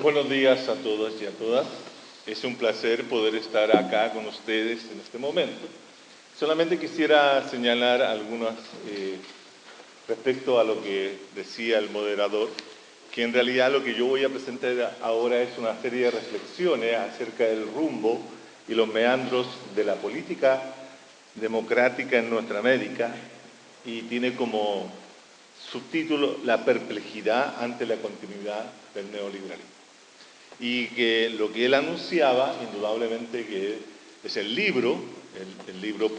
Buenos días a todos y a todas. Es un placer poder estar acá con ustedes en este momento. Solamente quisiera señalar algunas respecto a lo que decía el moderador, que en realidad lo que yo voy a presentar ahora es una serie de reflexiones acerca del rumbo y los meandros de la política democrática en nuestra América, y tiene como subtítulo La perplejidad ante la continuidad del neoliberalismo. Y que lo que él anunciaba, indudablemente, que es el libro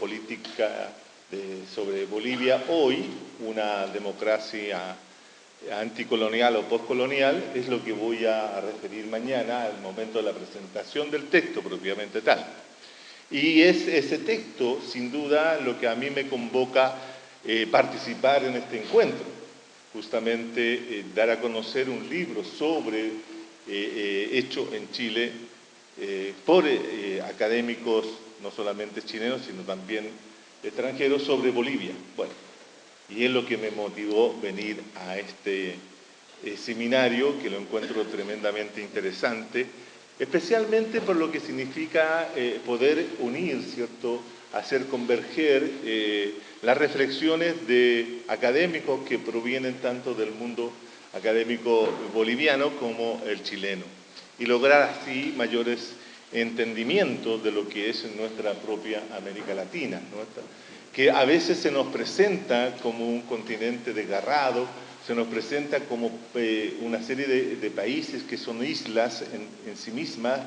Política sobre Bolivia hoy, una democracia anticolonial o postcolonial, es lo que voy a referir mañana al momento de la presentación del texto propiamente tal. Y es ese texto, sin duda, lo que a mí me convoca participar en este encuentro. Justamente dar a conocer un libro sobre hecho en Chile por académicos no solamente chilenos, sino también extranjeros, sobre Bolivia. Bueno, y es lo que me motivó venir a este seminario, que lo encuentro tremendamente interesante, especialmente por lo que significa poder unir, ¿cierto?, hacer converger las reflexiones de académicos que provienen tanto del mundo académico boliviano como el chileno, y lograr así mayores entendimientos de lo que es nuestra propia América Latina, que a veces se nos presenta como un continente desgarrado, se nos presenta como una serie de países que son islas en sí mismas,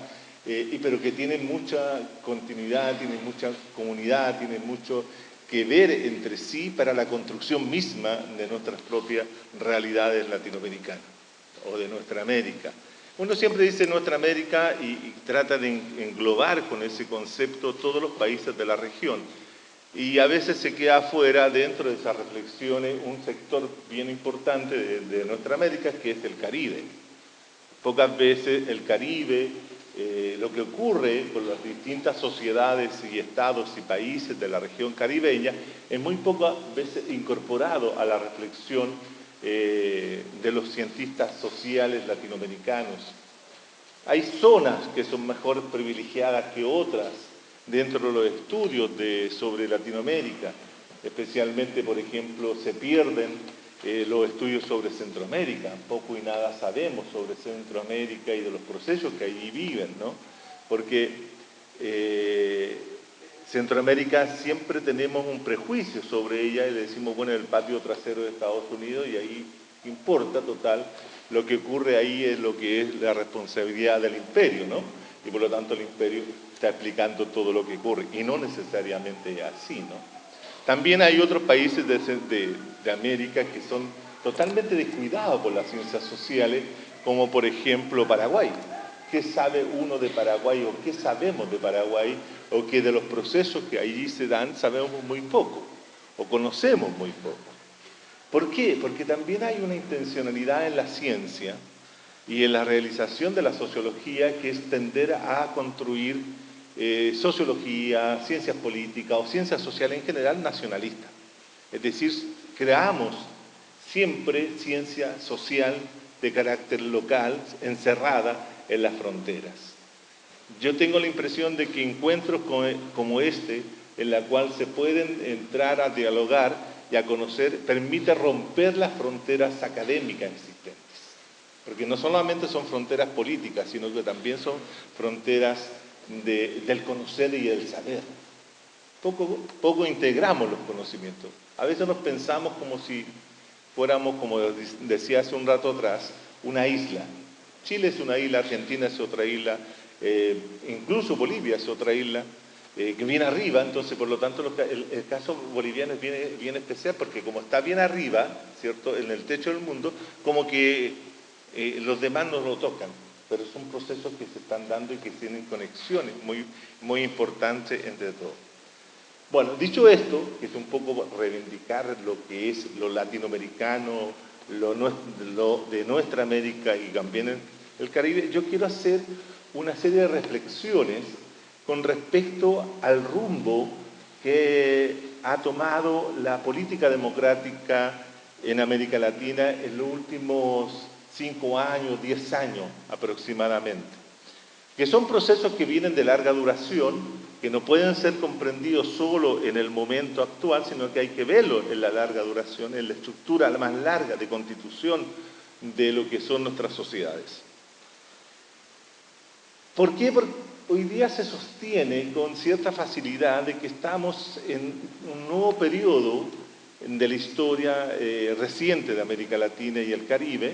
pero que tienen mucha continuidad, tienen mucha comunidad, tienen mucho que ver entre sí para la construcción misma de nuestras propias realidades latinoamericanas o de nuestra América. Uno siempre dice nuestra América y trata de englobar con ese concepto todos los países de la región. Y a veces se queda afuera, dentro de esas reflexiones, un sector bien importante de nuestra América, que es el Caribe. Pocas veces el Caribe, lo que ocurre con las distintas sociedades y estados y países de la región caribeña, es muy pocas veces incorporado a la reflexión de los cientistas sociales latinoamericanos. Hay zonas que son mejor privilegiadas que otras dentro de los estudios sobre Latinoamérica. Especialmente, por ejemplo, se pierden los estudios sobre Centroamérica. Poco y nada sabemos sobre Centroamérica y de los procesos que allí viven, ¿no? Porque Centroamérica siempre tenemos un prejuicio sobre ella y le decimos, bueno, el patio trasero de Estados Unidos, y ahí importa, total, lo que ocurre ahí es lo que es la responsabilidad del imperio, ¿no? Y por lo tanto el imperio está explicando todo lo que ocurre, y no necesariamente así, ¿no? También hay otros países de América que son totalmente descuidados por las ciencias sociales, como por ejemplo Paraguay. ¿Qué sabe uno de Paraguay o qué sabemos de Paraguay, o que de los procesos que allí se dan sabemos muy poco o conocemos muy poco? ¿Por qué? Porque también hay una intencionalidad en la ciencia y en la realización de la sociología, que es tender a construir sociología, ciencias políticas o ciencias sociales en general nacionalistas. Es decir, creamos siempre ciencia social de carácter local, encerrada en las fronteras. Yo tengo la impresión de que encuentros como este, en la cual se pueden entrar a dialogar y a conocer, permite romper las fronteras académicas existentes. Porque no solamente son fronteras políticas, sino que también son fronteras del conocer y del saber. Poco integramos los conocimientos. A veces nos pensamos como si fuéramos, como decía hace un rato atrás, una isla. Chile es una isla, Argentina es otra isla, incluso Bolivia es otra isla, que viene arriba. Entonces, por lo tanto, el caso boliviano es bien especial, porque como está bien arriba, ¿cierto?, en el techo del mundo, como que los demás no lo tocan, pero son procesos que se están dando y que tienen conexiones muy importantes entre todos. Bueno, dicho esto, que es un poco reivindicar lo que es lo latinoamericano, lo de nuestra América y también el Caribe, yo quiero hacer una serie de reflexiones con respecto al rumbo que ha tomado la política democrática en América Latina en los últimos 5 años, 10 años aproximadamente, que son procesos que vienen de larga duración, que no pueden ser comprendidos solo en el momento actual, sino que hay que verlo en la larga duración, en la estructura más larga de constitución de lo que son nuestras sociedades. ¿Por qué? Porque hoy día se sostiene con cierta facilidad de que estamos en un nuevo periodo de la historia reciente de América Latina y el Caribe,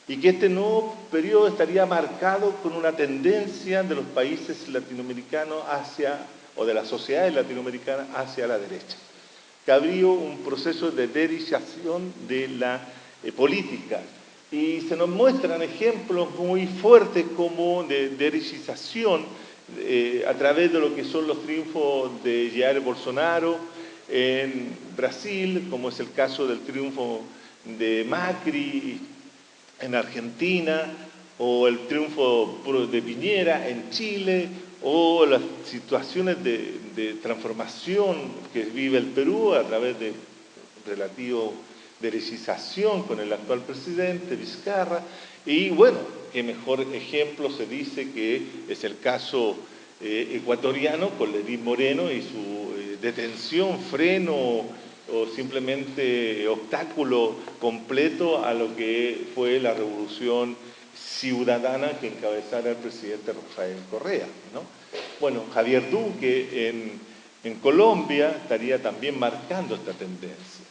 y que este nuevo periodo estaría marcado con una tendencia de los países latinoamericanos o de las sociedades latinoamericanas hacia la derecha. Que habría un proceso de derechización de la política. Y se nos muestran ejemplos muy fuertes como de derechización a través de lo que son los triunfos de Jair Bolsonaro en Brasil, como es el caso del triunfo de Macri en Argentina, o el triunfo de Piñera en Chile, o las situaciones de transformación que vive el Perú a través de relativo derechización con el actual presidente Vizcarra. Y bueno, qué mejor ejemplo se dice que es el caso ecuatoriano con Lenín Moreno y su detención, freno o simplemente obstáculo completo a lo que fue la revolución ciudadana que encabezara el presidente Rafael Correa, ¿no? Bueno, Javier Duque en Colombia estaría también marcando esta tendencia.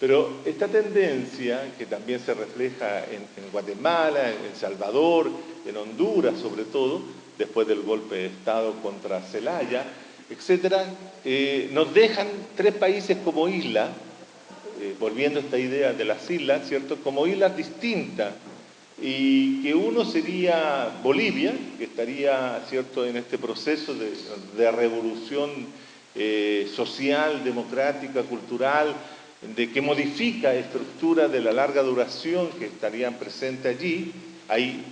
Pero esta tendencia, que también se refleja en Guatemala, en El Salvador, en Honduras sobre todo, después del golpe de Estado contra Zelaya, etcétera, nos dejan 3 países como isla, volviendo a esta idea de las islas, ¿cierto?, como islas distintas, y que uno sería Bolivia, que estaría, ¿cierto?, en este proceso de revolución social, democrática, cultural, de que modifica estructuras de la larga duración que estarían presentes allí. Hay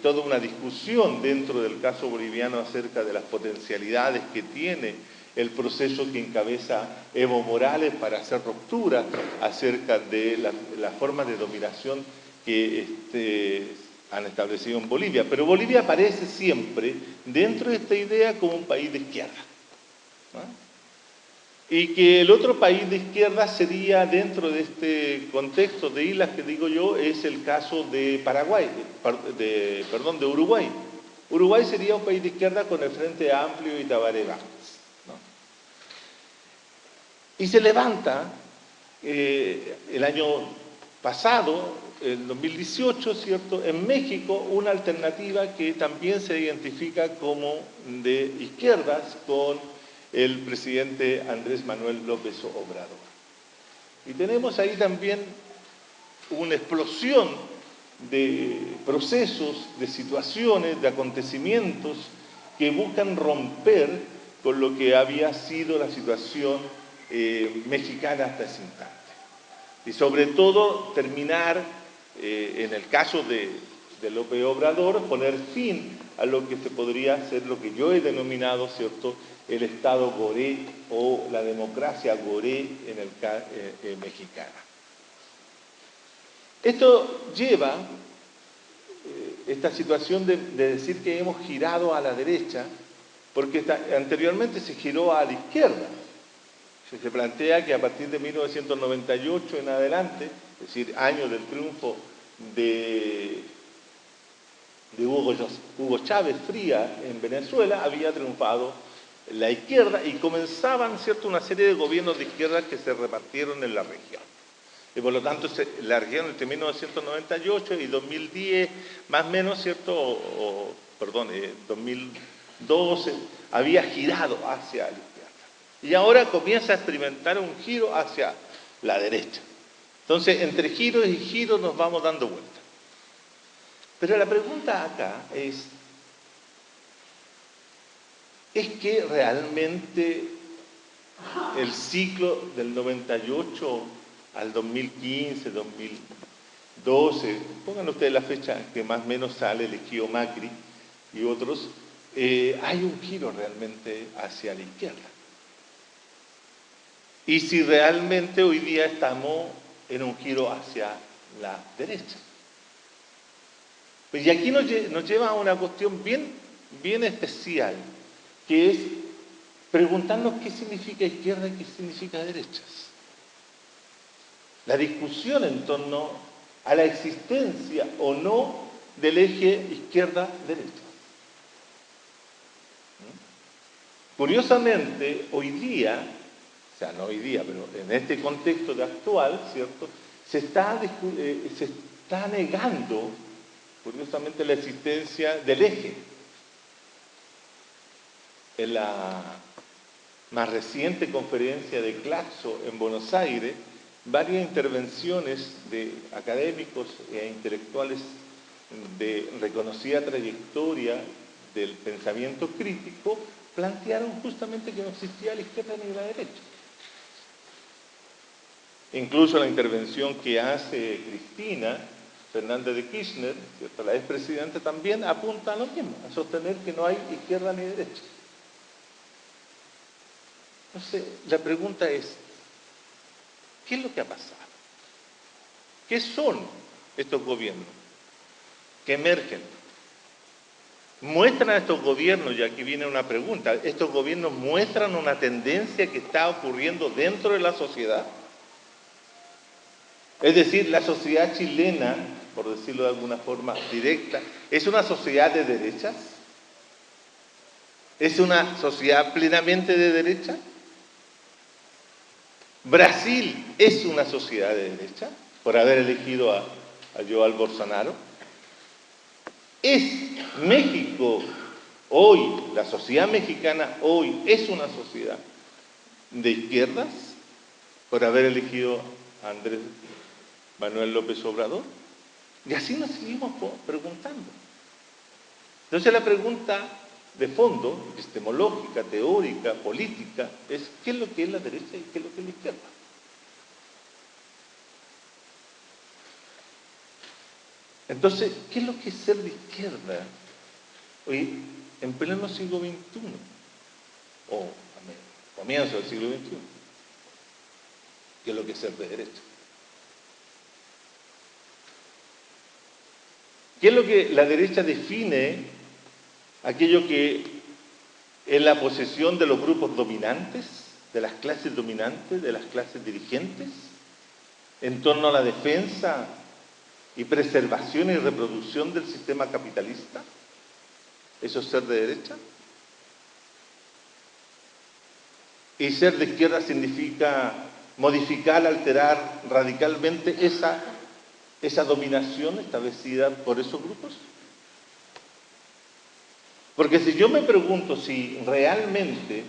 toda una discusión dentro del caso boliviano acerca de las potencialidades que tiene el proceso que encabeza Evo Morales para hacer ruptura acerca de la forma de dominación que han establecido en Bolivia. Pero Bolivia aparece siempre dentro de esta idea como un país de izquierda, ¿no? Y que el otro país de izquierda sería, dentro de este contexto de islas que digo yo, es el caso de de Uruguay. Uruguay sería un país de izquierda con el Frente Amplio y Tabaré Vázquez, ¿no? Y se levanta el año pasado, en 2018, ¿cierto?, en México, una alternativa que también se identifica como de izquierdas con el presidente Andrés Manuel López Obrador. Y tenemos ahí también una explosión de procesos, de situaciones, de acontecimientos que buscan romper con lo que había sido la situación mexicana hasta ese instante. Y sobre todo terminar, en el caso de López Obrador, poner fin a lo que se podría hacer, lo que yo he denominado, ¿cierto?, el Estado goré o la democracia goré en el mexicana. Esto lleva esta situación de decir que hemos girado a la derecha, porque anteriormente se giró a la izquierda. Se plantea que a partir de 1998 en adelante, es decir, año del triunfo de Hugo Chávez Fría en Venezuela, había triunfado la izquierda y comenzaban, ¿cierto?, una serie de gobiernos de izquierda que se repartieron en la región. Y por lo tanto, la región entre 1998 y 2010, más o menos, ¿cierto?, 2012, había girado hacia la izquierda. Y ahora comienza a experimentar un giro hacia la derecha. Entonces, entre giros y giros nos vamos dando vuelta. Pero la pregunta acá es que realmente el ciclo del 98 al 2015, 2012, pongan ustedes la fecha que más o menos sale elegido Macri y otros, hay un giro realmente hacia la izquierda. Y si realmente hoy día estamos en un giro hacia la derecha. Y aquí nos lleva a una cuestión bien especial, que es preguntarnos qué significa izquierda y qué significa derechas. La discusión en torno a la existencia o no del eje izquierda-derecha. Curiosamente, hoy día, o sea, no hoy día, pero en este contexto actual, ¿cierto?, se está negando, curiosamente, la existencia del eje. En la más reciente conferencia de Claxo en Buenos Aires, varias intervenciones de académicos e intelectuales de reconocida trayectoria del pensamiento crítico plantearon justamente que no existía la izquierda ni la derecha. Incluso la intervención que hace Cristina Fernández de Kirchner, ¿cierto?, la expresidenta, también apunta a lo mismo, a sostener que no hay izquierda ni derecha. Entonces, la pregunta es, ¿qué es lo que ha pasado? ¿Qué son estos gobiernos que emergen? ¿Muestran a estos gobiernos, y aquí viene una pregunta, estos gobiernos muestran una tendencia que está ocurriendo dentro de la sociedad? Es decir, la sociedad chilena, por decirlo de alguna forma directa, ¿es una sociedad de derechas? ¿Es una sociedad plenamente de derecha? ¿Brasil es una sociedad de derecha por haber elegido a João Bolsonaro? ¿Es México hoy, la sociedad mexicana hoy, es una sociedad de izquierdas por haber elegido a Andrés Manuel López Obrador? Y así nos seguimos preguntando. Entonces la pregunta de fondo, epistemológica, teórica, política, es ¿qué es lo que es la derecha y qué es lo que es la izquierda? Entonces, ¿qué es lo que es ser de izquierda hoy en pleno siglo XXI? O a comienzo del siglo XXI. ¿Qué es lo que es ser de derecha? ¿Qué es lo que la derecha define? Aquello que es la posesión de los grupos dominantes, de las clases dominantes, de las clases dirigentes, en torno a la defensa y preservación y reproducción del sistema capitalista. ¿Eso es ser de derecha? Y ser de izquierda significa modificar, alterar radicalmente esa dominación establecida por esos grupos. Porque si yo me pregunto si realmente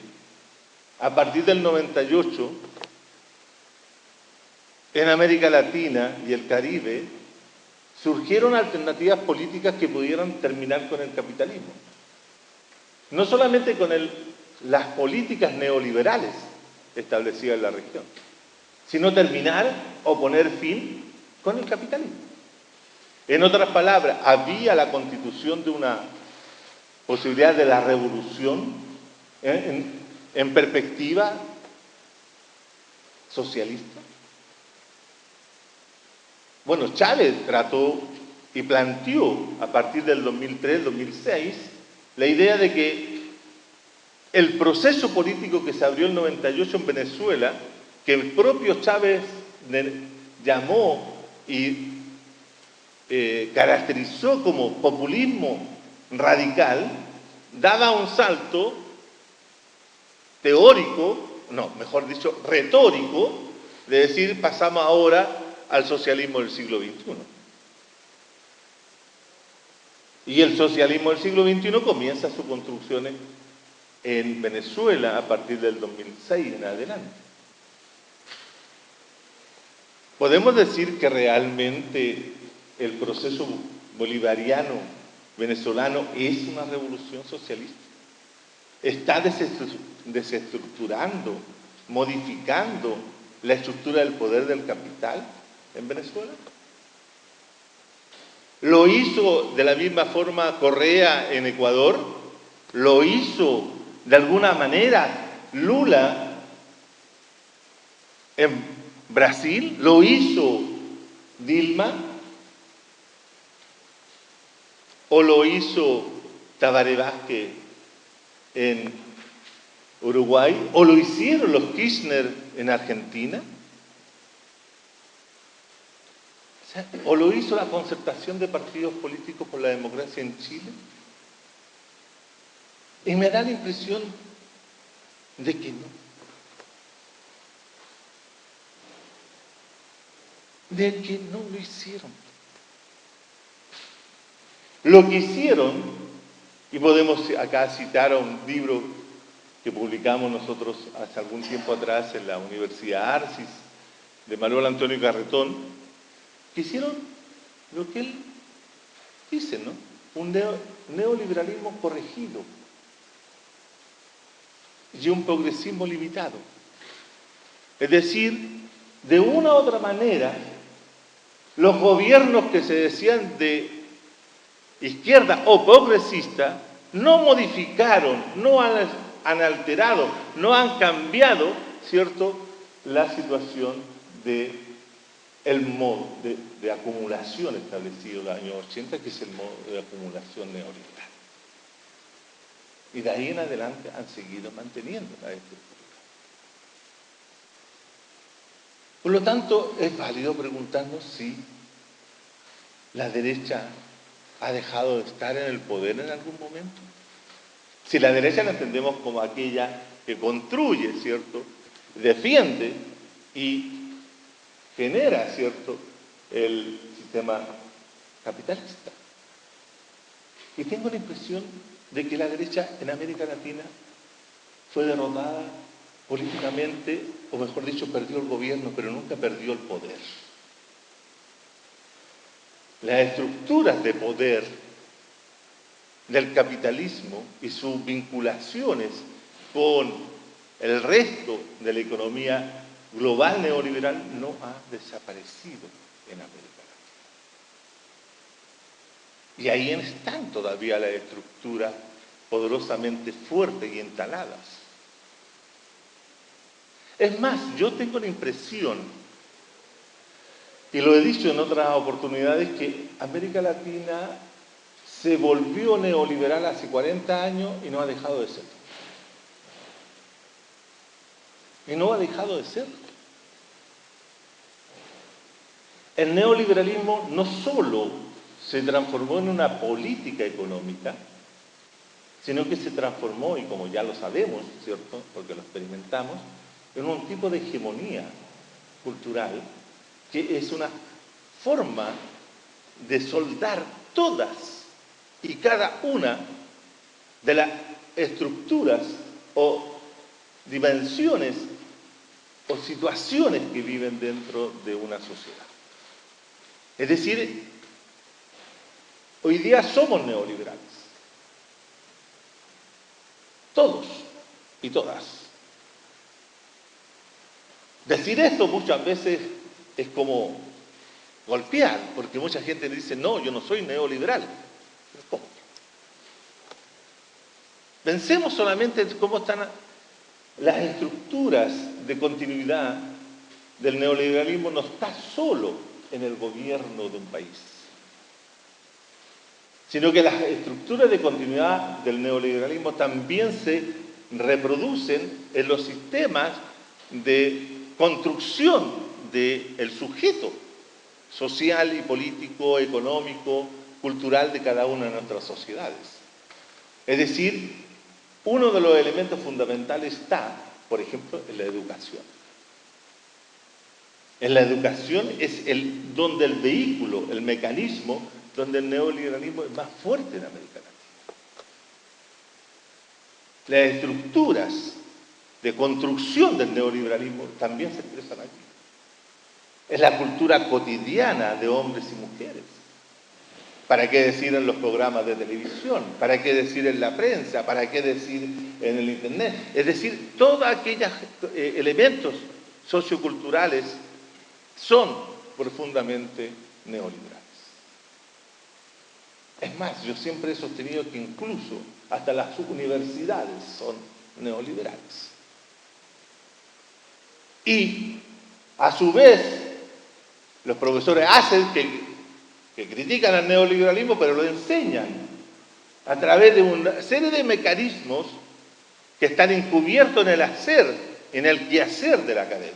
a partir del 98 en América Latina y el Caribe surgieron alternativas políticas que pudieran terminar con el capitalismo. No solamente con las políticas neoliberales establecidas en la región, sino terminar o poner fin con el capitalismo. En otras palabras, había la constitución de una posibilidad de la revolución en perspectiva socialista. Bueno, Chávez trató y planteó a partir del 2003-2006 la idea de que el proceso político que se abrió en el 98 en Venezuela, que el propio Chávez llamó y caracterizó como populismo radical, daba un salto teórico, no, mejor dicho, retórico, de decir pasamos ahora al socialismo del siglo XXI. Y el socialismo del siglo XXI comienza sus construcciones en Venezuela a partir del 2006 en adelante. Podemos decir que realmente el proceso bolivariano venezolano es una revolución socialista. Está desestructurando, modificando la estructura del poder del capital en Venezuela. Lo hizo de la misma forma Correa en Ecuador, lo hizo de alguna manera Lula en Brasil, lo hizo Dilma. o lo hizo Tabaré Vázquez en Uruguay, o lo hicieron los Kirchner en Argentina, o lo hizo la concertación de partidos políticos por la democracia en Chile. Y me da la impresión de que no. De que no lo hicieron. Lo que hicieron, y podemos acá citar a un libro que publicamos nosotros hace algún tiempo atrás en la Universidad Arcis, de Manuel Antonio Carretón, que hicieron lo que él dice, ¿no? Un neoliberalismo corregido y un progresismo limitado. Es decir, de una u otra manera, los gobiernos que se decían de izquierda o progresista no modificaron, no han alterado, no han cambiado, ¿cierto?, la situación el modo de acumulación establecido en los años 80, que es el modo de acumulación neoliberal. Y de ahí en adelante han seguido manteniendo la estructura. Por lo tanto, es válido preguntarnos si la derecha ha dejado de estar en el poder en algún momento. Si la derecha la entendemos como aquella que construye, ¿cierto?, defiende y genera, ¿cierto?, el sistema capitalista. Y tengo la impresión de que la derecha en América Latina fue derrotada políticamente, o mejor dicho, perdió el gobierno, pero nunca perdió el poder. Las estructuras de poder del capitalismo y sus vinculaciones con el resto de la economía global neoliberal no ha desaparecido en América Latina. Y ahí están todavía las estructuras poderosamente fuertes y instaladas. Es más, yo tengo la impresión, y lo he dicho en otras oportunidades, que América Latina se volvió neoliberal hace 40 años y no ha dejado de ser. Y no ha dejado de ser. El neoliberalismo no solo se transformó en una política económica, sino que se transformó, y como ya lo sabemos, ¿cierto?, porque lo experimentamos, en un tipo de hegemonía cultural que es una forma de soldar todas y cada una de las estructuras o dimensiones o situaciones que viven dentro de una sociedad. Es decir, hoy día somos neoliberales. Todos y todas. Decir esto muchas veces es como golpear, porque mucha gente dice, no, yo no soy neoliberal. ¿Pero cómo? Pensemos solamente en cómo están las estructuras de continuidad del neoliberalismo. No está solo en el gobierno de un país, sino que las estructuras de continuidad del neoliberalismo también se reproducen en los sistemas de construcción del sujeto social y político, económico, cultural de cada una de nuestras sociedades. Es decir, uno de los elementos fundamentales está, por ejemplo, en la educación. En la educación es donde el vehículo, el mecanismo, donde el neoliberalismo es más fuerte en América Latina. Las estructuras de construcción del neoliberalismo también se expresan aquí. Es la cultura cotidiana de hombres y mujeres. ¿Para qué decir en los programas de televisión? ¿Para qué decir en la prensa? ¿Para qué decir en el internet? Es decir, todos aquellos elementos socioculturales son profundamente neoliberales. Es más, yo siempre he sostenido que incluso hasta las universidades son neoliberales. Y, a su vez, los profesores hacen que que critican al neoliberalismo, pero lo enseñan a través de una serie de mecanismos que están encubiertos en el hacer, en el quehacer de la academia.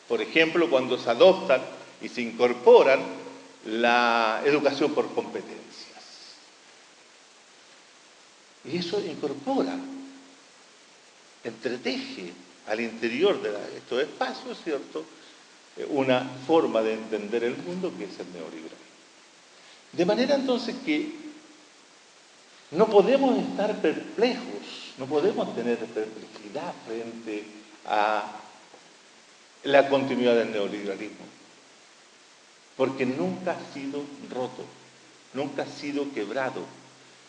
Por ejemplo, cuando se adoptan y se incorporan la educación por competencias. Y eso incorpora, entreteje al interior de estos espacios, ¿cierto?, una forma de entender el mundo que es el neoliberalismo. De manera entonces que no podemos estar perplejos, no podemos tener perplejidad frente a la continuidad del neoliberalismo, porque nunca ha sido roto, nunca ha sido quebrado.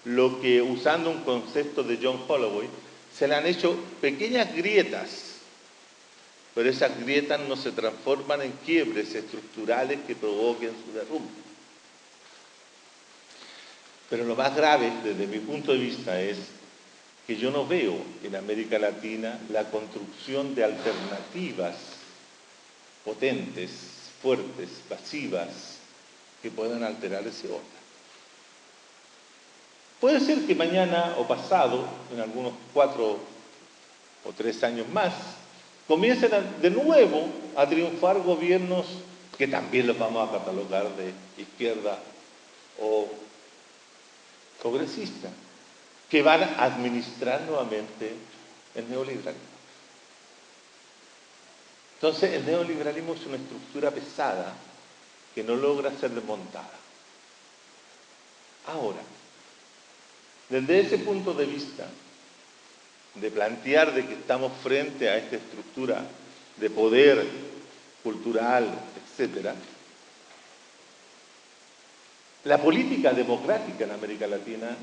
Lo que, usando un concepto de John Holloway, se le han hecho pequeñas grietas, pero esas grietas no se transforman en quiebres estructurales que provoquen su derrumbe. Pero lo más grave, desde mi punto de vista, es que yo no veo en América Latina la construcción de alternativas potentes, fuertes, pasivas, que puedan alterar ese orden. Puede ser que mañana o pasado, en algunos 4 o 3 años más, comiencen de nuevo a triunfar gobiernos que también los vamos a catalogar de izquierda o progresista, que van a administrar nuevamente el neoliberalismo. Entonces, el neoliberalismo es una estructura pesada que no logra ser desmontada. Ahora, desde ese punto de vista, de plantear de que estamos frente a esta estructura de poder cultural, etc., la política democrática en América Latina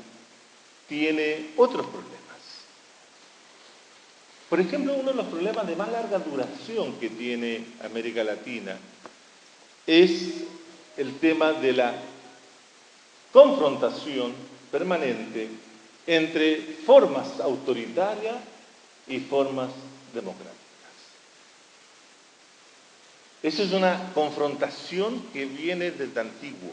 tiene otros problemas. Por ejemplo, uno de los problemas de más larga duración que tiene América Latina es el tema de la confrontación permanente entre formas autoritarias y formas democráticas. Esa es una confrontación que viene desde antiguo,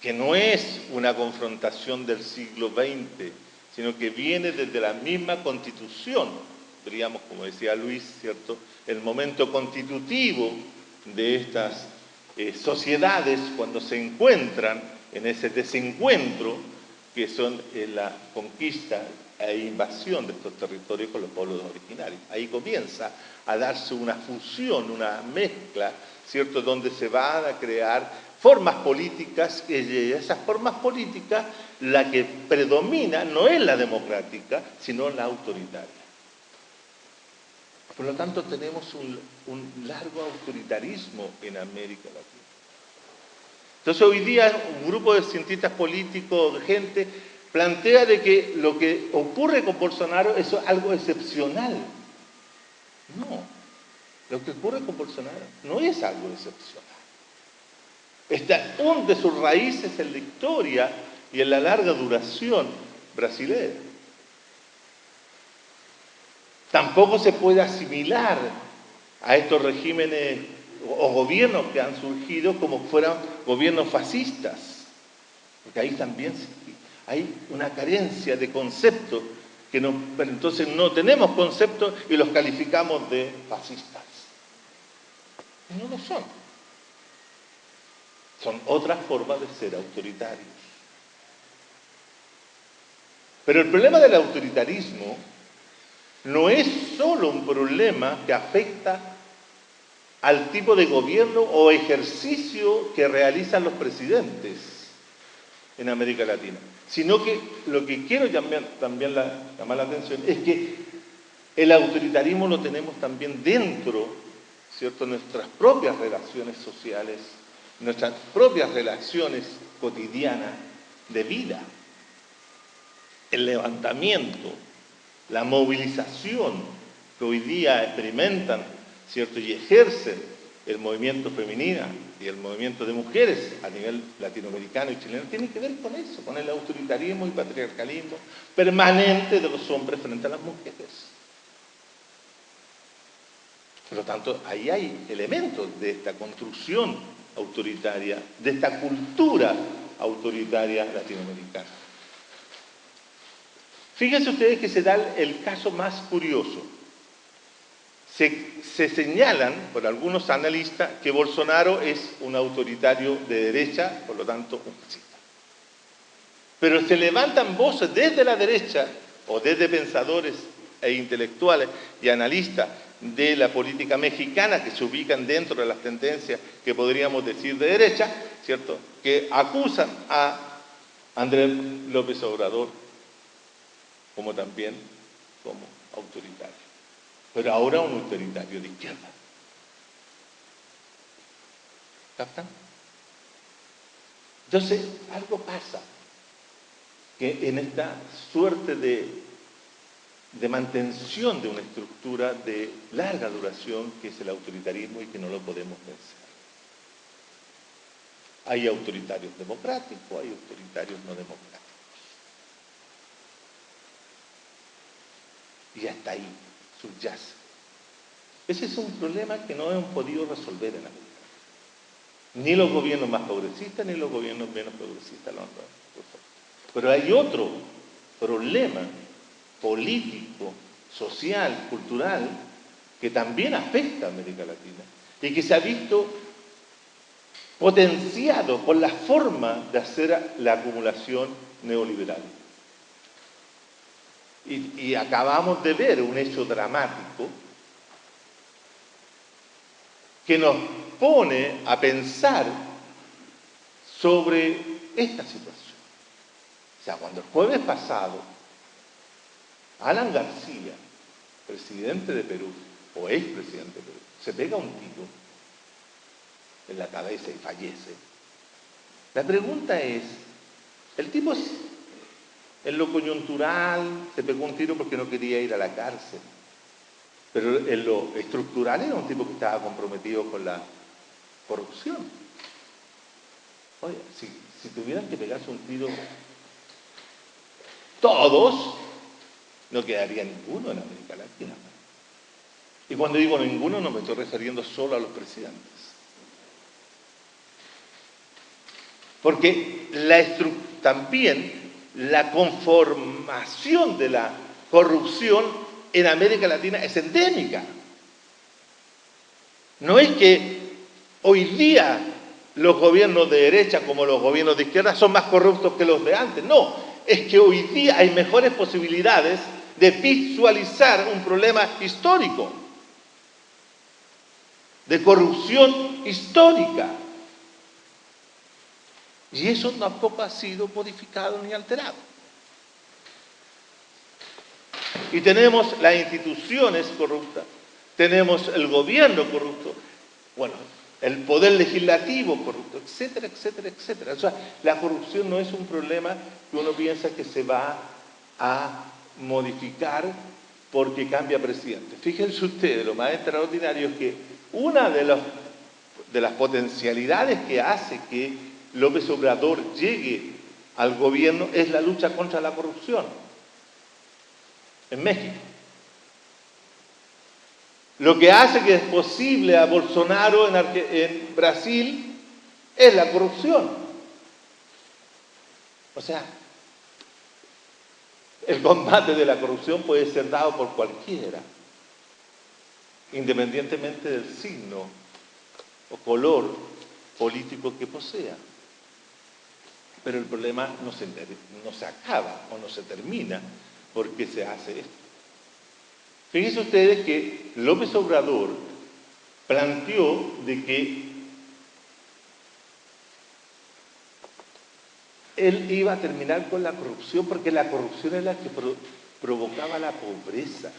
que no es una confrontación del siglo XX, sino que viene desde la misma Constitución, diríamos, como decía Luis, ¿cierto?, el momento constitutivo de estas sociedades cuando se encuentran en ese desencuentro que son la conquista e invasión de estos territorios con los pueblos originarios. Ahí comienza a darse una fusión, una mezcla, ¿cierto?, donde se van a crear formas políticas, y esas formas políticas, la que predomina no es la democrática, sino la autoritaria. Por lo tanto, tenemos un largo autoritarismo en América Latina. Entonces, hoy día, un grupo de cientistas políticos, de gente, plantea de que lo que ocurre con Bolsonaro es algo excepcional. No, lo que ocurre con Bolsonaro no es algo excepcional. Hunde sus raíces en la historia y en la larga duración brasileña. Tampoco se puede asimilar a estos regímenes o gobiernos que han surgido como fueran gobiernos fascistas, porque ahí también hay una carencia de conceptos, pero entonces no tenemos conceptos y los calificamos de fascistas. No lo son. Son otras formas de ser autoritarios. Pero el problema del autoritarismo no es solo un problema que afecta al tipo de gobierno o ejercicio que realizan los presidentes en América Latina, sino que lo que quiero también llamar la atención es que el autoritarismo lo tenemos también dentro, ¿cierto?, de nuestras propias relaciones sociales, nuestras propias relaciones cotidianas de vida. El levantamiento, la movilización que hoy día experimentan, ¿cierto?, y ejercen el movimiento femenino y el movimiento de mujeres a nivel latinoamericano y chileno, tiene que ver con eso, con el autoritarismo y patriarcalismo permanente de los hombres frente a las mujeres. Por lo tanto, ahí hay elementos de esta construcción autoritaria, de esta cultura autoritaria latinoamericana. Fíjense ustedes que se da el caso más curioso. Se señalan por algunos analistas que Bolsonaro es un autoritario de derecha, por lo tanto un fascista. Pero se levantan voces desde la derecha o desde pensadores e intelectuales y analistas de la política mexicana que se ubican dentro de las tendencias que podríamos decir de derecha, ¿cierto?, que acusan a Andrés López Obrador como también como autoritario. Pero ahora un autoritario de izquierda. ¿Captan? Entonces, algo pasa que en esta suerte de mantención de una estructura de larga duración que es el autoritarismo y que no lo podemos vencer. Hay autoritarios democráticos, hay autoritarios no democráticos. Y hasta ahí subyace. Ese es un problema que no hemos podido resolver en América. Ni los gobiernos más progresistas, ni los gobiernos menos progresistas lo han resuelto. Pero hay otro problema político, social, cultural, que también afecta a América Latina y que se ha visto potenciado por la forma de hacer la acumulación neoliberal. Y acabamos de ver un hecho dramático que nos pone a pensar sobre esta situación. O sea, cuando el jueves pasado Alan García, presidente de Perú, o expresidente de Perú, se pega un tiro en la cabeza y fallece, la pregunta es, el tipo en lo coyuntural se pegó un tiro porque no quería ir a la cárcel, pero en lo estructural era un tipo que estaba comprometido con la corrupción. Oye, si tuvieran que pegarse un tiro todos, no quedaría ninguno en América Latina. Y cuando digo ninguno, no me estoy refiriendo solo a los presidentes. Porque también la conformación de la corrupción en América Latina es endémica. No es que hoy día los gobiernos de derecha como los gobiernos de izquierda son más corruptos que los de antes. No, es que hoy día hay mejores posibilidades de visualizar un problema histórico, de corrupción histórica. Y eso tampoco ha sido modificado ni alterado. Y tenemos las instituciones corruptas, tenemos el gobierno corrupto, bueno, el poder legislativo corrupto, etcétera, etcétera, etcétera. O sea, la corrupción no es un problema que uno piensa que se va a modificar porque cambia presidente. Fíjense ustedes, lo más extraordinario es que una de las potencialidades que hace que López Obrador llegue al gobierno es la lucha contra la corrupción en México. Lo que hace que es posible a Bolsonaro en Brasil es la corrupción. O sea, el combate de la corrupción puede ser dado por cualquiera, independientemente del signo o color político que posea. Pero el problema no se acaba o no se termina porque se hace esto. Fíjense ustedes que López Obrador planteó de que él iba a terminar con la corrupción porque la corrupción es la que provocaba la pobreza.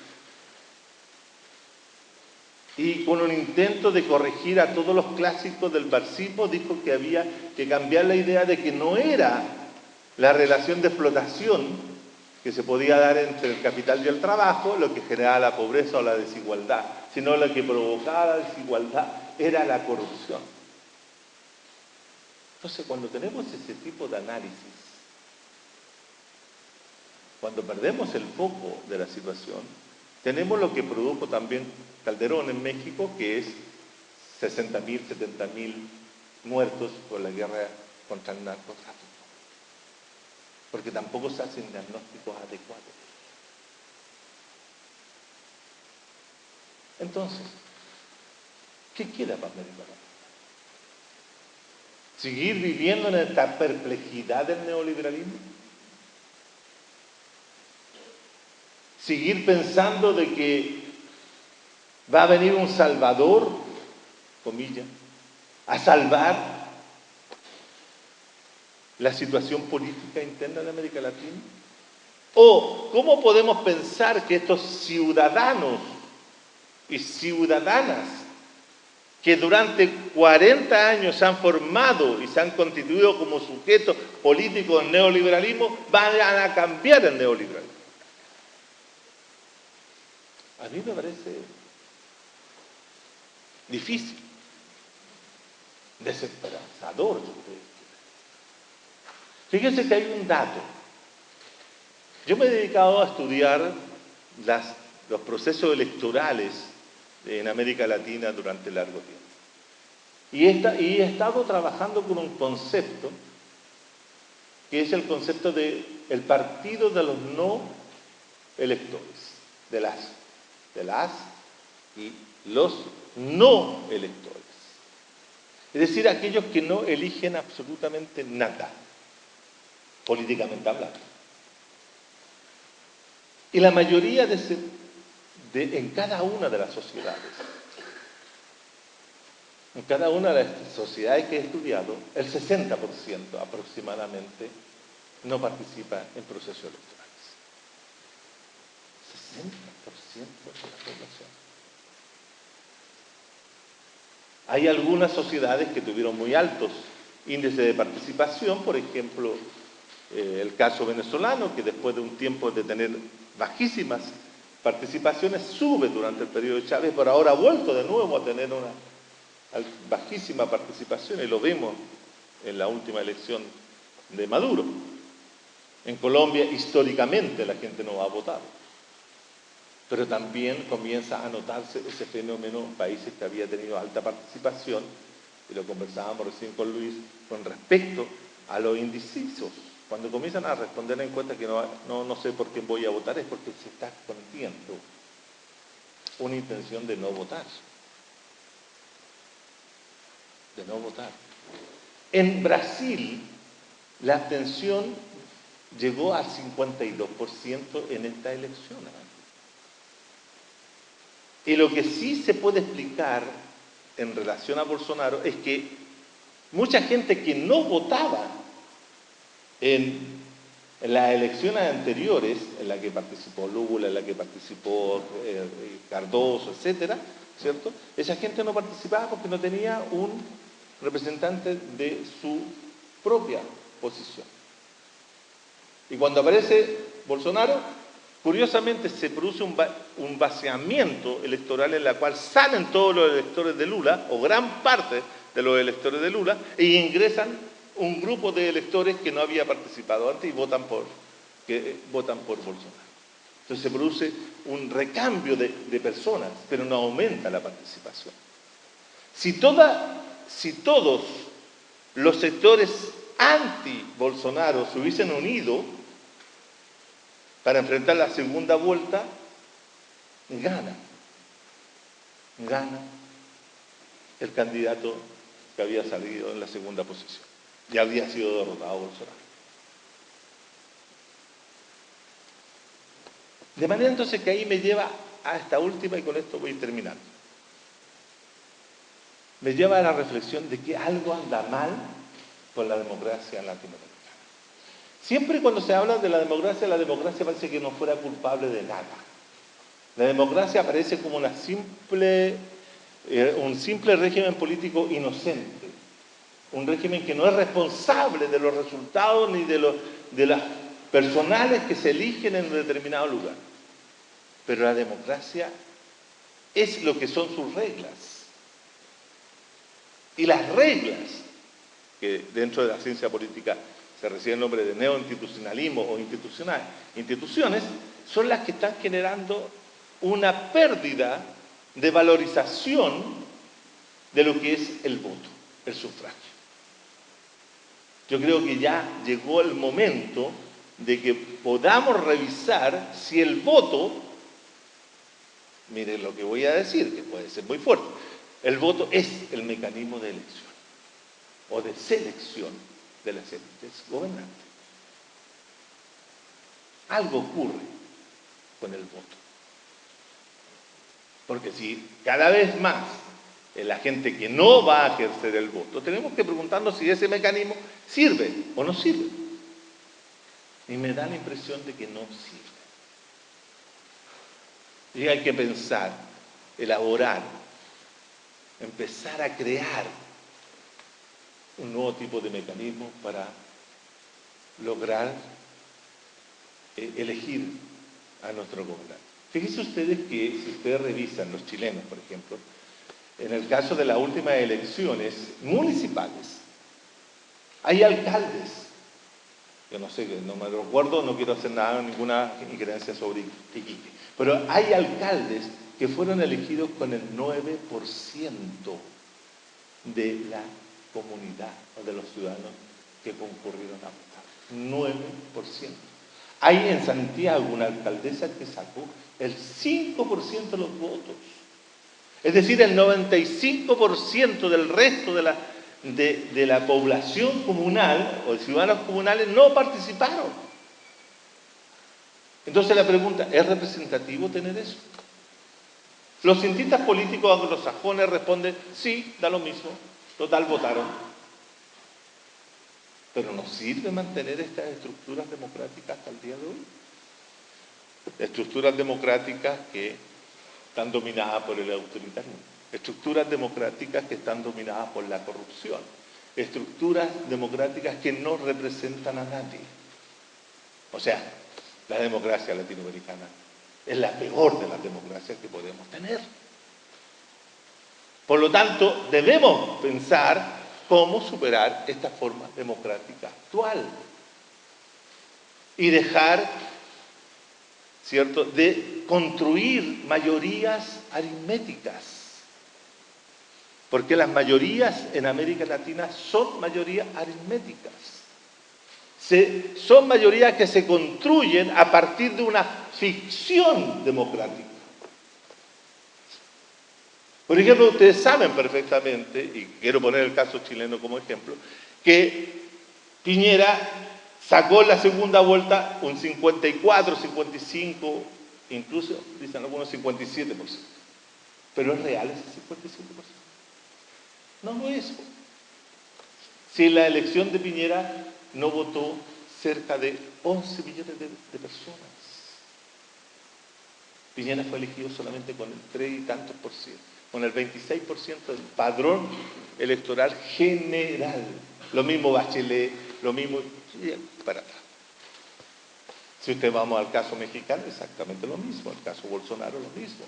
Y con un intento de corregir a todos los clásicos del marxismo, dijo que había que cambiar la idea de que no era la relación de explotación que se podía dar entre el capital y el trabajo lo que generaba la pobreza o la desigualdad, sino lo que provocaba la desigualdad era la corrupción. Entonces, cuando tenemos ese tipo de análisis, cuando perdemos el foco de la situación, tenemos lo que produjo también Calderón en México, que es 60.000, 70.000 muertos por la guerra contra el narcotráfico, porque tampoco se hacen diagnósticos adecuados. Entonces, ¿qué queda para América Latina? ¿Seguir viviendo en esta perplejidad del neoliberalismo? ¿Seguir pensando de que va a venir un salvador, comillas, a salvar la situación política interna de América Latina? ¿O cómo podemos pensar que estos ciudadanos y ciudadanas que durante 40 años se han formado y se han constituido como sujetos políticos del neoliberalismo vayan a cambiar el neoliberalismo? A mí me parece difícil, desesperanzador, yo creo. Fíjense que hay un dato. Yo me he dedicado a estudiar los procesos electorales en América Latina durante largo tiempo. Y he estado trabajando con un concepto que es el concepto del partido de los no electores, de las y los no electores. Es decir, aquellos que no eligen absolutamente nada, políticamente hablando. Y la mayoría en cada una de las sociedades, en cada una de las sociedades que he estudiado, el 60% aproximadamente no participa en procesos electorales. 60% de la población. Hay algunas sociedades que tuvieron muy altos índices de participación, por ejemplo, el caso venezolano, que después de un tiempo de tener bajísimas participaciones, sube durante el periodo de Chávez, pero ahora ha vuelto de nuevo a tener una bajísima participación, y lo vimos en la última elección de Maduro. En Colombia, históricamente, la gente no ha votado. Pero también comienza a notarse ese fenómeno en países que había tenido alta participación, y lo conversábamos recién con Luis, con respecto a los indecisos. Cuando comienzan a responder a encuestas que no sé por quién voy a votar, es porque se está escondiendo una intención de no votar. De no votar. En Brasil, la abstención llegó al 52% en esta elección. Y lo que sí se puede explicar en relación a Bolsonaro es que mucha gente que no votaba en las elecciones anteriores, en la que participó Lula, en la que participó Cardoso, etcétera, ¿cierto? Esa gente no participaba porque no tenía un representante de su propia posición. Y cuando aparece Bolsonaro, curiosamente se produce un vaciamiento electoral en la cual salen todos los electores de Lula, o gran parte de los electores de Lula, e ingresan un grupo de electores que no había participado antes y votan por Bolsonaro. Entonces se produce un recambio de personas, pero no aumenta la participación. Si todos los sectores anti-Bolsonaro se hubiesen unido para enfrentar la segunda vuelta, gana el candidato que había salido en la segunda posición. Ya había sido derrotado Bolsonaro. De manera entonces que ahí me lleva a esta última, y con esto voy terminando. Me lleva a la reflexión de que algo anda mal con la democracia latinoamericana. Siempre cuando se habla de la democracia parece que no fuera culpable de nada. La democracia aparece como un simple régimen político inocente, un régimen que no es responsable de los resultados ni de las personales que se eligen en un determinado lugar. Pero la democracia es lo que son sus reglas. Y las reglas, que dentro de la ciencia política se recibe el nombre de neoinstitucionalismo o instituciones, son las que están generando una pérdida de valorización de lo que es el voto, el sufragio. Yo creo que ya llegó el momento de que podamos revisar si el voto, miren lo que voy a decir, que puede ser muy fuerte, el voto es el mecanismo de elección o de selección de las élites gobernantes. Algo ocurre con el voto. Porque si cada vez más la gente que no va a ejercer el voto, tenemos que preguntarnos si ese mecanismo sirve o no sirve. Y me da la impresión de que no sirve. Y hay que pensar, elaborar, empezar a crear un nuevo tipo de mecanismo para lograr elegir a nuestro gobernante. Fíjense ustedes que si ustedes revisan, los chilenos, por ejemplo, en el caso de las últimas elecciones municipales, hay alcaldes, yo no sé, no me recuerdo, no quiero hacer nada, ninguna injerencia sobre Iquique, pero hay alcaldes que fueron elegidos con el 9% de la comunidad o de los ciudadanos que concurrieron a votar. 9%. Hay en Santiago una alcaldesa que sacó el 5% de los votos. Es decir, el 95% del resto de la población comunal o de ciudadanos comunales no participaron. Entonces la pregunta, ¿es representativo tener eso? Los cientistas políticos anglosajones responden, sí, da lo mismo, total votaron. Pero ¿nos sirve mantener estas estructuras democráticas hasta el día de hoy? Estructuras democráticas que están dominadas por el autoritarismo, estructuras democráticas que están dominadas por la corrupción, estructuras democráticas que no representan a nadie. O sea, la democracia latinoamericana es la peor de las democracias que podemos tener. Por lo tanto, debemos pensar cómo superar esta forma democrática actual y dejar, ¿cierto?, de construir mayorías aritméticas. Porque las mayorías en América Latina son mayorías aritméticas. Son mayorías que se construyen a partir de una ficción democrática. Por ejemplo, ustedes saben perfectamente, y quiero poner el caso chileno como ejemplo, que Piñera sacó en la segunda vuelta un 54, 55, incluso dicen algunos 57%. ¿Pero es real ese 57%? No lo es. Si en la elección de Piñera no votó cerca de 11 millones de personas. Piñera fue elegido solamente con el 3 y tantos por ciento, con el 26% del padrón electoral general. Lo mismo Bachelet, lo mismo para atrás. Si usted vamos al caso mexicano, exactamente lo mismo, el caso Bolsonaro lo mismo.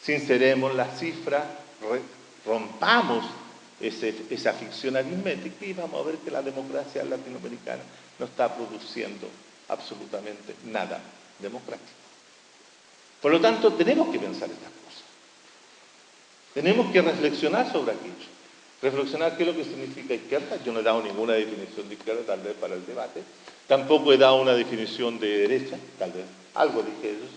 Sinceremos las cifras, rompamos esa ficción aritmética y vamos a ver que la democracia latinoamericana no está produciendo absolutamente nada democrático. Por lo tanto, tenemos que pensar estas cosas. Tenemos que reflexionar sobre aquello. Reflexionar qué es lo que significa izquierda. Yo no he dado ninguna definición de izquierda, tal vez para el debate. Tampoco he dado una definición de derecha, tal vez algo dije eso.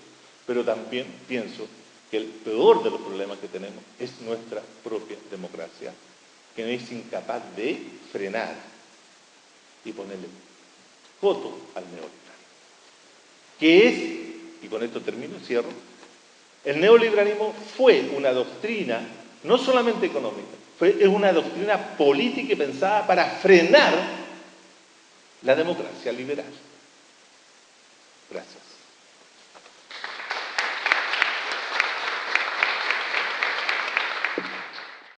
Pero también pienso que el peor de los problemas que tenemos es nuestra propia democracia, que no es incapaz de frenar y ponerle coto al neoliberalismo. Que es, y con esto termino, cierro, el neoliberalismo fue una doctrina, no solamente económica, es una doctrina política y pensada para frenar la democracia liberal. Gracias.